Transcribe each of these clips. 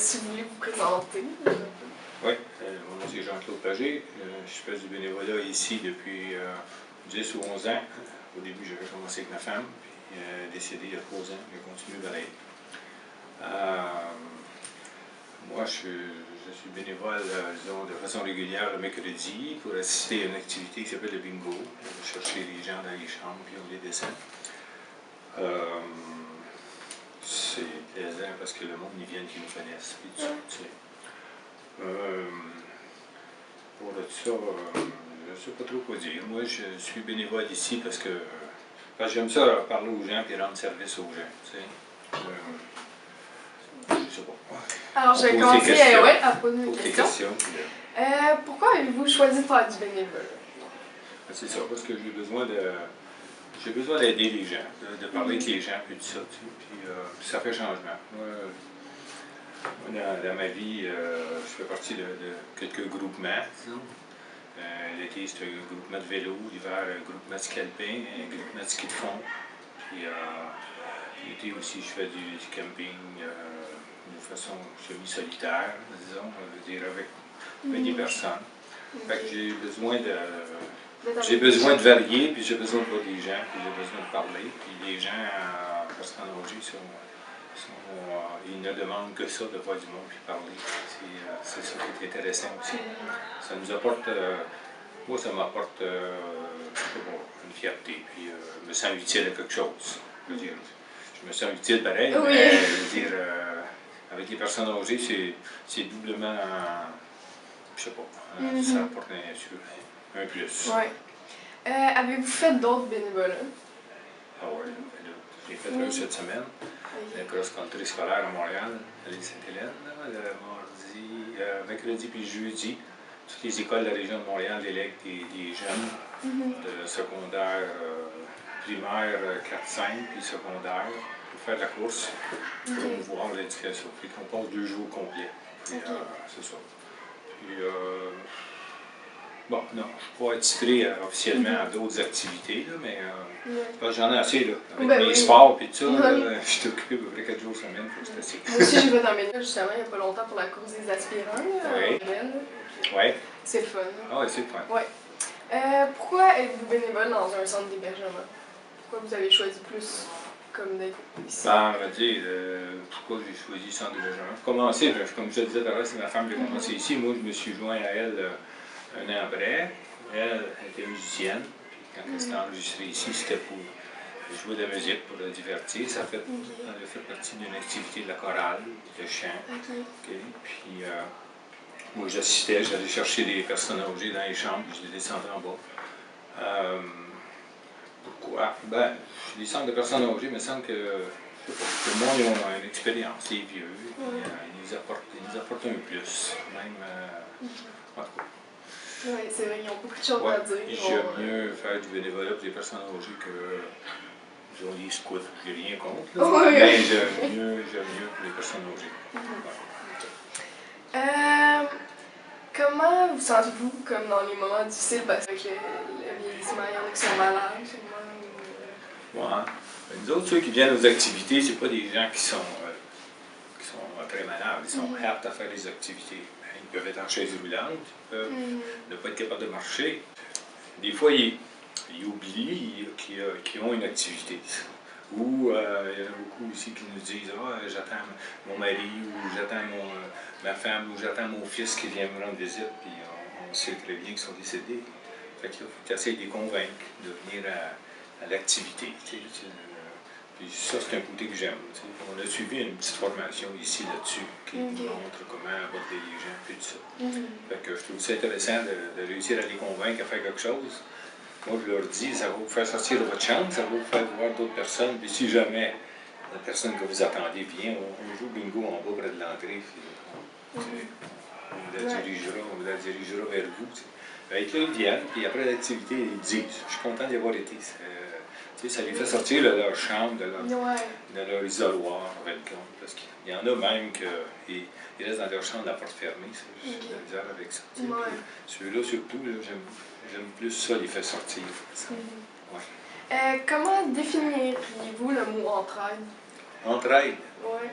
si vous voulez vous présenter. Oui, mon nom c'est Jean-Claude Pagé. Je fais du bénévolat ici depuis 10 ou 11 ans. Au début, j'avais commencé avec ma femme, puis décédée il y a 3 ans, j'ai continué pareil. Moi, je suis bénévole, disons, de façon régulière le mercredi pour assister à une activité qui s'appelle le bingo. On va chercher les gens dans les chambres, puis on les descend. C'est plaisant parce que le monde y vient qui nous connaissent. Puis tout ça, tu sais. Pour ça, je ne sais pas trop quoi dire. Moi, je suis bénévole ici parce que j'aime ça parler aux gens et rendre service aux gens. Tu sais. Je ne sais pas. Alors, je vais commencer à poser une question. Pourquoi avez-vous choisi de faire du bénévolat? C'est ça, parce que j'ai besoin d'aider les gens, de parler avec les gens, puis tout ça, tu sais, puis ça fait changement. Moi, dans ma vie, je fais partie de quelques groupements, disons. L'été, c'est un groupement de vélo, l'hiver, un groupement de ski alpin, un groupement de ski de fond. Puis l'été aussi, je fais du camping de façon semi-solitaire, disons, je veux dire, avec des personnes. Fait que j'ai besoin de varier, puis j'ai besoin de voir des gens, puis j'ai besoin de parler. Puis les gens, personnes âgées, ils ne demandent que ça, de voir du monde puis parler. C'est ça qui est intéressant aussi. Ça nous apporte, moi ça m'apporte une fierté, puis je me sens utile à quelque chose. Je veux dire, je me sens utile pareil, mais je veux dire, avec les personnes âgées, c'est doublement, je sais pas, ça apporte un plus. Ouais. Avez-vous fait d'autres bénévolats? Ah oui, j'ai fait un cette semaine. Le cross-country scolaire à Montréal, à l'île Sainte-Hélène, le mercredi puis jeudi. Toutes les écoles de la région de Montréal délèguent des jeunes de secondaire, primaire 4-5 puis secondaire pour faire de la course, pour promouvoir l'éducation. Puis qu'on passe 2 jours complets. C'est ça. Puis, bon, non, je ne suis pas attitré officiellement à d'autres activités, là, mais j'en ai assez, là. Avec mes sports et tout ça, je suis occupé à peu près 4 jours semaine, faut que c'est assez. Moi aussi, j'ai fait un bénévolat justement il n'y a pas longtemps pour la course des aspirants. Oui. C'est le fun. Ah oui, c'est le fun. Ouais. Pourquoi êtes-vous bénévole dans un centre d'hébergement? Pourquoi vous avez choisi plus comme d'être ici? Ben, on va dire, pourquoi j'ai choisi le centre d'hébergement? Pour commencer, comme je te disais tout à l'heure, c'est ma femme qui a commencé ici. Moi, je me suis joint à elle un an après. Elle était musicienne. Puis quand elle s'est enregistrée ici, c'était pour jouer de la musique, pour la divertir. Elle a fait partie d'une activité de la chorale, de chant. Puis moi, j'assistais, j'allais chercher des personnes âgées dans les chambres, puis je les descendais en bas. Pourquoi? Ben, les centres de personnes âgées, il me semble que le monde a une expérience, les vieux, ils nous apportent un plus, même en tout cas. Oui, c'est vrai, ils ont beaucoup de choses à dire. J'aime mieux faire du bénévolat pour les personnes âgées que disons, les scouts. J'ai rien contre, mais j'aime mieux pour les personnes âgées. Comment vous sentez-vous comme dans les moments difficiles, parce que le vieillissement, il y en a qui sont malades, Nous autres, ceux qui viennent aux activités, c'est pas des gens qui sont très malades, ils sont aptes à faire les activités. Ils peuvent être en chaise roulante, ils peuvent ne pas être capables de marcher. Des fois, ils oublient qu'ils ont une activité. Ou il y en a beaucoup aussi qui nous disent « Ah, j'attends mon mari, ou j'attends ma femme, ou j'attends mon fils qui vient me rendre visite, puis on sait très bien qu'ils sont décédés. » Fait que là, il faut que tu essaies de les convaincre de venir à l'activité. Puis ça, c'est un côté que j'aime. On a suivi une petite formation ici là-dessus qui nous montre comment aborder les gens, puis tout ça. Fait que je trouve ça intéressant de réussir à les convaincre à faire quelque chose. Moi, je leur dis, ça va vous faire sortir de votre chambre, ça va vous faire voir d'autres personnes. Puis si jamais la personne que vous attendez vient, on joue bingo en bas près de l'entrée, on la dirigera vers vous. Fait que là, ils viennent, puis après l'activité, ils disent « Je suis content d'y avoir été ». Ça les fait sortir de leur chambre, de leur isoloir, en fait, parce qu'il y en a même qui restent dans leur chambre, la porte fermée. J'ai de la misère avec ça. Ceux-là, surtout, j'aime plus ça, les faire sortir. Comment définiriez-vous le mot entraide? Entraide? Oui.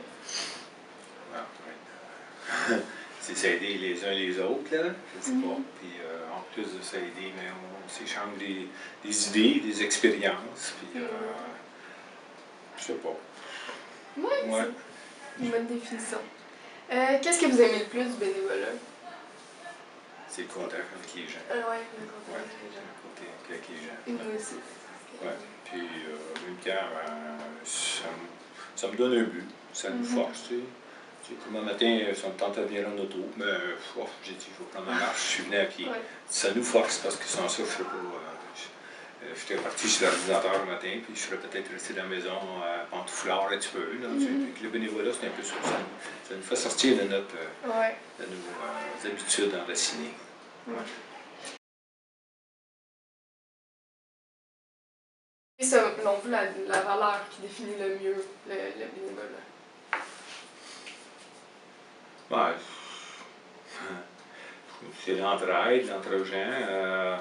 c'est s'aider les uns les autres, là, je sais pas. Puis en plus de s'aider, mais on s'échange des idées, des expériences, puis je sais pas. Ouais. C'est une bonne définition. Qu'est-ce que vous aimez le plus du bénévolat? C'est le contact avec les gens. Ouais, le contact avec les gens. Le contact avec les gens. Et moi aussi. Ouais. Puis en même temps, ça me donne un but, ça nous force, tu sais. Comme un matin, ça me tente de venir en auto, mais j'ai dit, il faut prendre ma marche, je suis venu à pied. Ouais. Ça nous force parce que sans ça, je ne serais pas. J'étais parti sur l'ordinateur le matin, puis je serais peut-être resté dans la maison pantouflard un petit peu. Là, puis le bénévolat, c'est un peu ça. Ça nous fait sortir de nos habitudes enracinées. Ouais. Et selon vous, la valeur qui définit le mieux le bénévolat? Ouais. C'est l'entraide, l'entre-gens.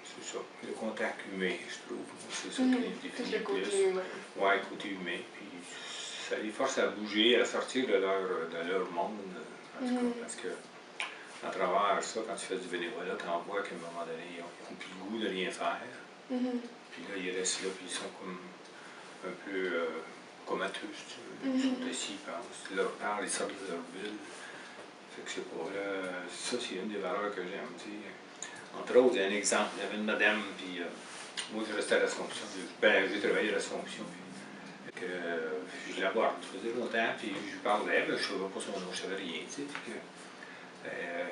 C'est ça, le contact humain, je trouve. C'est ça qui définit le plus. Côté humain. Ouais, côté humain. Puis ça les force à bouger, à sortir de leur monde. En tout cas, parce que à travers ça, quand tu fais du bénévolat, tu en vois qu'à un moment donné, ils n'ont plus le goût de rien faire. Puis là, ils restent là, puis ils sont comme un peu comateux, si tu veux. Ils sont assis, ils pensent. Tu leur parles, ils sortent de leur bulle. Fait que c'est pas là. Ça, c'est une des valeurs que j'aime. Entre autres, il y a un exemple. Il y avait une madame, puis moi, je restais à l'Assomption. J'ai travaillé à l'Assomption. Puis je l'aborde. Ça faisait longtemps, puis je lui parlais, mais je ne savais pas son nom, je ne savais rien. Tu sais,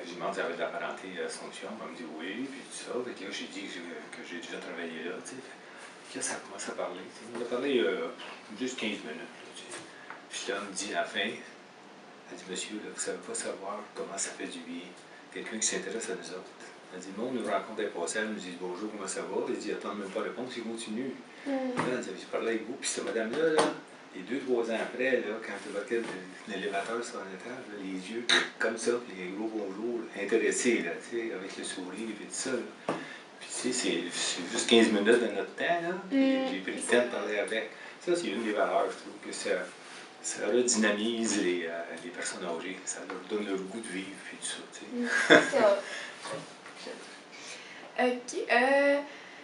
je lui demande si elle avait de la parenté à l'Assomption. Elle me dit oui, puis tout ça. Puis là, j'ai dit que j'ai déjà travaillé là. Tu sais. Puis là, ça commence à parler. Tu sais. On a parlé juste 15 minutes. Là, tu sais. Puis là, elle me dit à la fin, elle dit, monsieur, là, vous ne savez pas savoir comment ça fait du bien. Quelqu'un qui s'intéresse à nous autres. Elle dit, le monde nous rencontre un passage, nous dit bonjour, comment ça va? Elle dit, attends même pas la réponse, il continue. Là, elle dit, j'ai parlé avec vous, puis cette madame-là, et 2-3 ans après, là, quand elle évoquait l'élévateur sur un étage, là, les yeux comme ça, puis les gros bonjour, intéressés, là, avec le sourire et tout ça. Là. Puis tu sais, c'est juste 15 minutes de notre temps, là. J'ai pris le temps de parler avec. Ça, c'est une des valeurs, je trouve, que ça redynamise les personnes âgées, ça leur donne le goût de vivre, puis tout ça, tu sais. OK.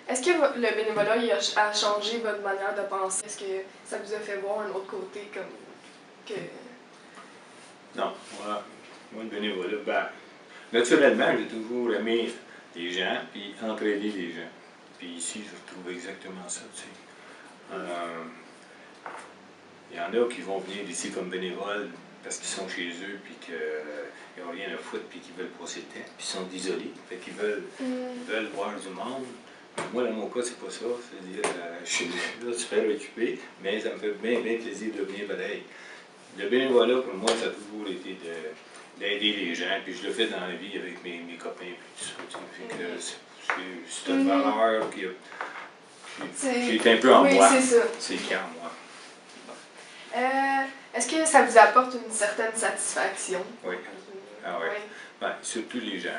Est-ce que le bénévolat a changé votre manière de penser? Est-ce que ça vous a fait voir un autre côté comme que... Non, moi le bénévolat, naturellement, j'ai toujours aimé les gens, puis entraider les gens. Puis ici, je retrouve exactement ça, tu sais. Il y en a qui vont venir ici comme bénévoles parce qu'ils sont chez eux, puis qu'ils n'ont rien à foutre, puis qu'ils veulent passer le temps, puis ils sont isolés. Fait qu'ils veulent voir du monde. Moi, dans mon cas, c'est pas ça. C'est-à-dire, je suis là super occupé, mais ça me fait bien plaisir de venir pareil. Le bénévolat, pour moi, ça a toujours été d'aider les gens, puis je le fais dans la vie avec mes copains, puis tout ça. Fait que c'est une valeur qui est un peu en moi. C'est ça. C'est qui en moi. Est-ce que ça vous apporte une certaine satisfaction? Oui. Ah oui. Ouais, surtout les gens.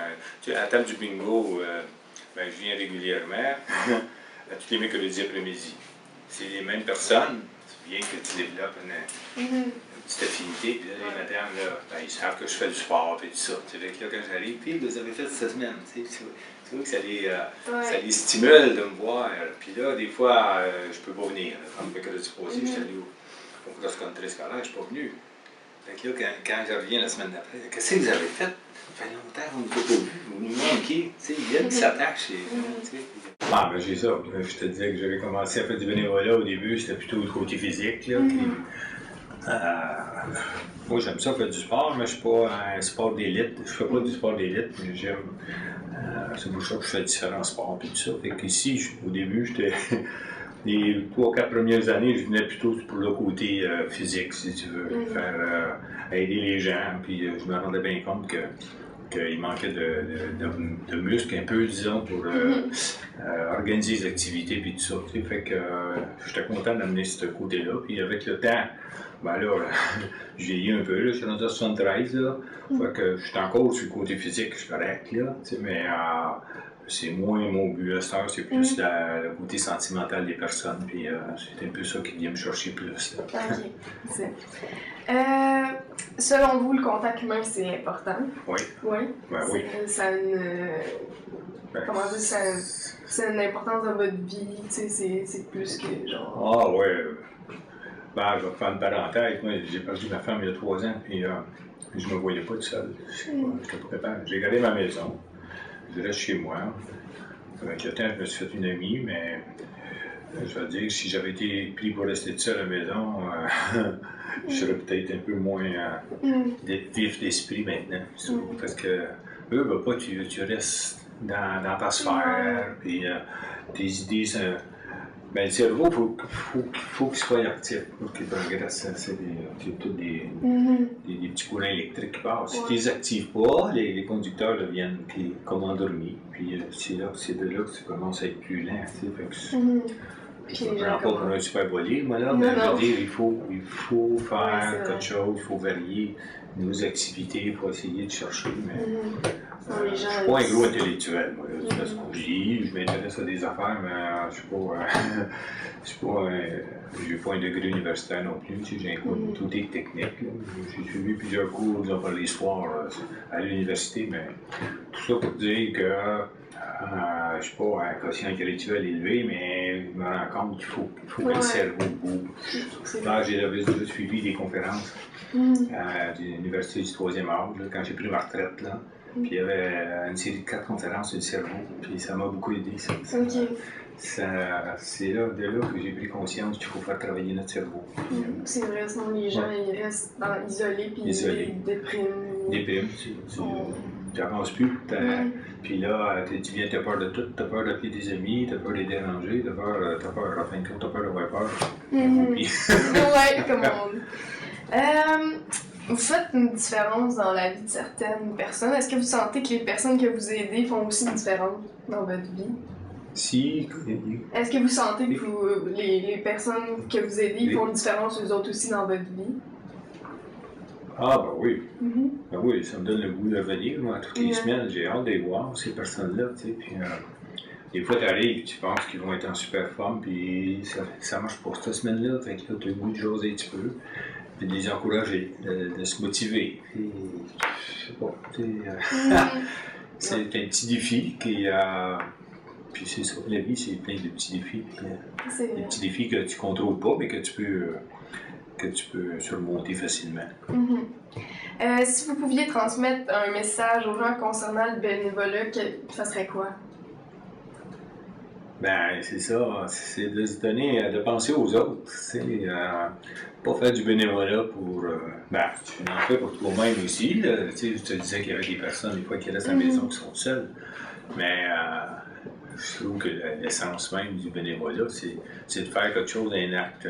Tu sais, à la table du bingo, je viens régulièrement, tous les mercredis après-midi. C'est les mêmes personnes, bien que tu développes une petite affinité. Puis là, les madames, là, ils savent que je fais du sport et tout ça. Fait que là, quand j'arrive, puis vous avez fait cette semaine. Tu vois que ça les stimule de me voir. Puis là, des fois, je peux pas venir. Comme le mercredi passé, j'étais allé au cross-country scolaire, je suis pas venu. Fait que là, quand je reviens la semaine d'après, qu'est-ce que vous avez fait? Ça fait longtemps qu'on ne vous a pas vu, vous nous manquez. Il y a qui s'attache. Ah, ben j'ai ça. Je te disais que j'avais commencé à faire du bénévolat au début, c'était plutôt le côté physique. Là, moi, j'aime ça faire du sport, mais je ne suis pas un sport d'élite. Je ne fais pas du sport d'élite, mais j'aime. C'est pour ça que je fais différents sports et tout ça. Fait qu'ici, au début, j'étais. Les 3 ou 4 premières années, je venais plutôt pour le côté physique, si tu veux, faire aider les gens, puis je me rendais bien compte qu'il manquait de muscles un peu, disons, pour organiser les activités, puis tout ça. Fait que j'étais content d'amener ce côté-là, puis avec le temps, ben là, je vieillis un peu, là, je suis rendu à 73, là, fait que je suis encore sur le côté physique, je suis correct, là, mais c'est moins mon but à cette heure, c'est plus le côté sentimental des personnes, puis c'est un peu ça qui vient me chercher plus. Là. OK. Selon vous, le contact humain, c'est important? Oui. Oui? Ben, oui. Ça a une... comment dire, ça a une importance dans votre vie, tu sais, c'est plus que genre... Ah ouais. Ben, je vais faire une parenthèse. Moi, j'ai perdu ma femme il y a 3 ans, puis je me voyais pas tout seul. J'ai gardé ma maison. Je reste chez moi. Avec le temps, je me suis fait une amie, mais je vais dire que si j'avais été pris pour rester tout seul à la maison, je serais peut-être un peu moins vif d'esprit maintenant. Parce que eux, pas, tu restes dans ta sphère, puis tes idées, ben, le cerveau, faut qu'il soit actif pour qu'il progresse. C'est tous des petits courants électriques qui passent. Si tu les actives pas, les conducteurs viennent comme endormis. Puis c'est de là que tu commences à être plus lent. Je ne prends pas pour un super bolide, moi là, mais je veux dire, il faut faire quelque chose, il faut varier nos activités pour essayer de chercher. Mais je ne suis pas un gros intellectuel, moi. De toute façon, je m'intéresse à des affaires, mais je n'ai pas un degré universitaire non plus. J'ai un cours de méthodique technique. J'ai suivi plusieurs cours par les soirs à l'université, mais tout ça pour dire que je ne suis pas un quotient intellectuel élevé, mais je me rends compte qu'il faut que le cerveau bouge. J'avais déjà suivi des conférences à l'université du 3e âge, là, quand j'ai pris ma retraite. Là. Puis il y avait une série de 4 conférences sur le cerveau, puis ça m'a beaucoup aidé. C'est là que j'ai pris conscience qu'il faut faire travailler notre cerveau. C'est vrai, sinon les gens ils restent isolés, puis ils dépriment. Tu n'avances plus. Puis là, tu viens, tu as peur de tout. Tu as peur d'appeler tes amis, tu as peur de les déranger, tu as peur, en fin de compte, tu as peur d'avoir peur. Ouais, comme on dit. Vous faites une différence dans la vie de certaines personnes. Est-ce que vous sentez que les personnes que vous aidez font aussi une différence dans votre vie? Si. Est-ce que vous sentez que les personnes que vous aidez font une différence eux autres aussi dans votre vie? Ah, ben oui. Ben oui, ça me donne le goût de revenir. Moi, toutes les semaines, j'ai hâte de les voir, ces personnes-là. Tu sais, puis, des fois, tu arrives, tu penses qu'ils vont être en super forme, puis ça marche pas cette semaine-là. Fait que là, tu as le goût de jaser un petit peu, puis de les encourager, de se motiver. Puis, je sais pas, c'est un petit défi qui puis c'est ça, la vie, c'est plein de petits défis. Des petits défis que tu contrôles pas, mais que tu peux surmonter facilement. Si vous pouviez transmettre un message aux gens concernant le bénévolat, ça serait quoi? Ben, c'est ça, c'est de se donner, de penser aux autres, pas faire du bénévolat pour... tu en fais pour toi-même aussi, là, je te disais qu'il y avait des personnes, des fois, qui restent à la maison, qui sont seules, mais je trouve que l'essence même du bénévolat, c'est de faire quelque chose, un acte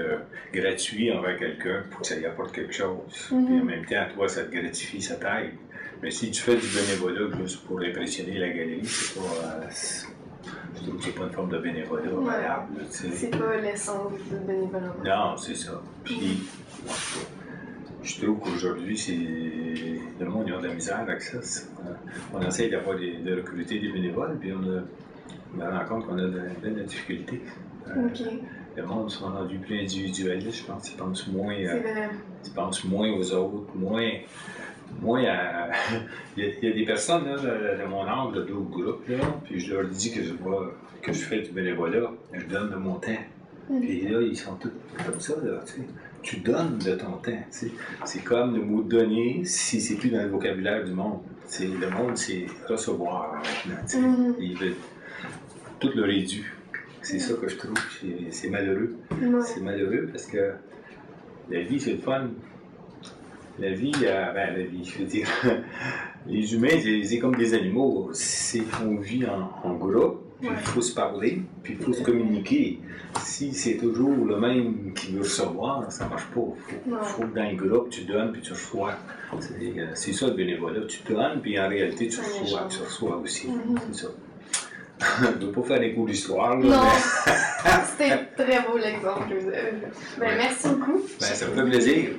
gratuit envers quelqu'un pour que ça y apporte quelque chose. Puis en même temps, toi, ça te gratifie, ça t'aide. Mais si tu fais du bénévolat juste pour impressionner la galerie, c'est pas... je trouve que c'est pas une forme de bénévolat valable. C'est pas l'essence du bénévolat. Non, c'est ça. Puis, je trouve qu'aujourd'hui, le monde a de la misère avec ça. On essaie de recruter des bénévoles, puis on me rend compte qu'on a de la difficulté. Le monde sont rendus plus individualistes, je pense. Ils pensent moins aux autres, moins à... il y a des personnes là, de mon âge, de d'autres groupes, là, puis je leur dis que je fais du bénévolat, je donne de mon temps. Puis là, ils sont tous comme ça, là, tu sais. Tu donnes de ton temps, tu sais. C'est comme le mot donner, si c'est plus dans le vocabulaire du monde. Le monde, c'est recevoir maintenant, tu sais. Ils veulent tout leur est dû. C'est ça que je trouve, c'est malheureux. C'est malheureux parce que la vie, c'est le fun. La vie, je veux dire, les humains, c'est comme des animaux. On vit en groupe, puis il faut se parler, puis il faut se communiquer. Si c'est toujours le même qui veut recevoir, ça ne marche pas. Il faut que dans le groupe, tu donnes, puis tu reçois. C'est ça le bénévolat. Tu donnes, puis en réalité, tu reçois aussi. C'est ça. Je ne veux pas faire des cours d'histoire. Non, mais... C'était très beau l'exemple que vous avez. Merci beaucoup. Ça me fait plaisir.